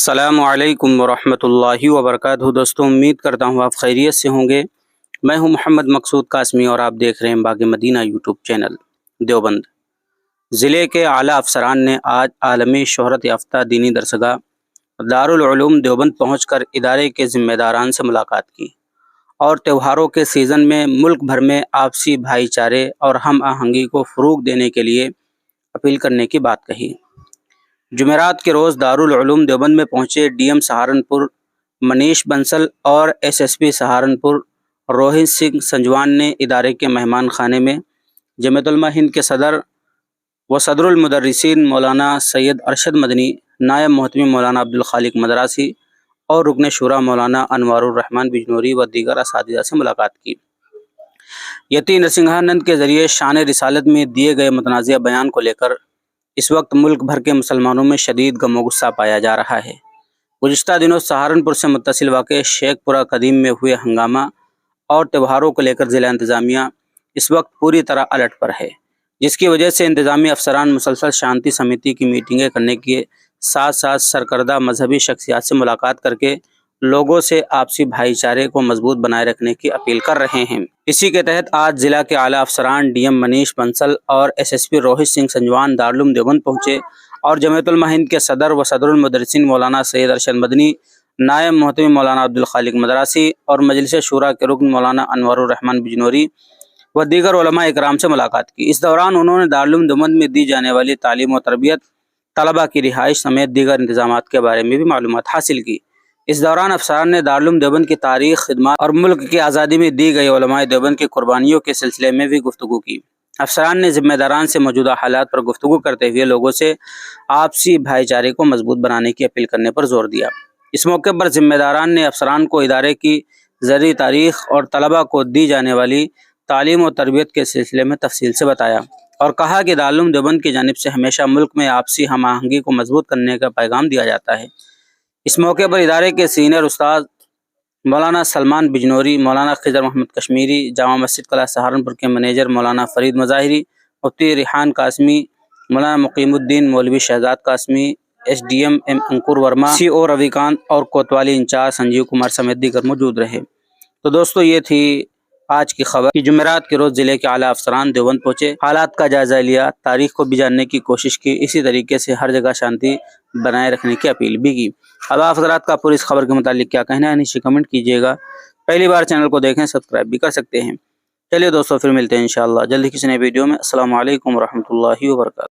السلام علیکم ورحمۃ اللہ وبرکاتہ۔ دوستوں، امید کرتا ہوں آپ خیریت سے ہوں گے۔ میں ہوں محمد مقصود قاسمی اور آپ دیکھ رہے ہیں باغ مدینہ یوٹیوب چینل۔ دیوبند ضلع کے اعلیٰ افسران نے آج عالمی شہرت یافتہ دینی درسگاہ دارالعلوم دیوبند پہنچ کر ادارے کے ذمہ داران سے ملاقات کی اور تہواروں کے سیزن میں ملک بھر میں آپسی بھائی چارے اور ہم آہنگی کو فروغ دینے کے لیے اپیل کرنے کی بات کہی۔ جمعرات کے روز دارالعلوم دیوبند میں پہنچے ڈی ایم سہارنپور منیش بنسل اور S S P Saharanpur Rohit Singh Sanjwan نے ادارے کے مہمان خانے میں جمعیت علماء ہند کے صدر و صدر المدرسین مولانا سید ارشد مدنی، نائب محتمی مولانا عبدالخالق مدراسی اور رکن شورا مولانا انوار الرحمن بجنوری و دیگر اساتذہ سے ملاقات کی۔ یتی نرسنگھانند کے ذریعے شان رسالت میں دیے گئے متنازع بیان کو لے کر اس وقت ملک بھر کے مسلمانوں میں شدید غم و غصہ پایا جا رہا ہے۔ گزشتہ دنوں سہارنپور سے متصل واقع شیخ پورہ قدیم میں ہوئے ہنگامہ اور تہواروں کو لے کر ضلع انتظامیہ اس وقت پوری طرح الرٹ پر ہے، جس کی وجہ سے انتظامی افسران مسلسل شانتی سمیتی کی میٹنگیں کرنے کے ساتھ ساتھ سرکردہ مذہبی شخصیات سے ملاقات کر کے لوگوں سے آپسی بھائی چارے کو مضبوط بنائے رکھنے کی اپیل کر رہے ہیں۔ اسی کے تحت آج ضلع کے اعلیٰ افسران ڈی ایم منیش بنسل اور S S P Rohit Singh Sanjwan Darul Uloom Deoband پہنچے اور جمعیت علماء ہند کے صدر و صدر المدرسین مولانا سید ارشد مدنی، نائب محتمی مولانا عبدالخالق مدراسی اور مجلس شورا کے رکن مولانا انوار الرحمن بجنوری و دیگر علماء اکرام سے ملاقات کی۔ اس دوران انہوں نے دارالعلوم دیوبند میں دی جانے والی تعلیم و تربیت، طلباء کی رہائش سمیت دیگر انتظامات کے بارے میں بھی معلومات حاصل کی۔ اس دوران افسران نے دارالعلوم دیوبند کی تاریخ، خدمات اور ملک کی آزادی میں دی گئی علماء دیوبند کی قربانیوں کے سلسلے میں بھی گفتگو کی۔ افسران نے ذمہ داران سے موجودہ حالات پر گفتگو کرتے ہوئے لوگوں سے آپسی بھائی چارے کو مضبوط بنانے کی اپیل کرنے پر زور دیا۔ اس موقع پر ذمہ داران نے افسران کو ادارے کی زرعی تاریخ اور طلباء کو دی جانے والی تعلیم و تربیت کے سلسلے میں تفصیل سے بتایا اور کہا کہ دارالعلوم دیوبند کی جانب سے ہمیشہ ملک میں آپسی ہم آہنگی کو مضبوط کرنے کا پیغام دیا جاتا ہے۔ اس موقع پر ادارے کے سینئر استاد مولانا سلمان بجنوری، مولانا خضر محمد کشمیری، جامع مسجد کلا سہارنپور کے منیجر مولانا فرید مظاہری، مفتی ریحان قاسمی، مولانا Muqeemuddin Maulvi Shahzad Qasmi, S D M Ankur Verma, C O Ravi Kant اور کوتوالی انچارج سنجیو کمار سمیت دیگر موجود رہے۔ تو دوستو، یہ تھی آج کی خبر کہ جمعرات کے روز ضلع کے اعلیٰ افسران دیوبند پہنچے، حالات کا جائزہ لیا، تاریخ کو بھی جاننے کی کوشش کی، اسی طریقے سے ہر جگہ شانتی بنائے رکھنے کی اپیل بھی کی۔ اب آپ حضرات کا پوری اس خبر کے متعلق کیا کہنا ہے، نیچے کمنٹ کیجیے گا۔ پہلی بار چینل کو دیکھیں سبسکرائب بھی کر سکتے ہیں۔ چلیے دوستو، پھر ملتے ہیں انشاءاللہ جلدی کسی نئے ویڈیو میں۔ السلام علیکم ورحمۃ اللہ وبرکاتہ۔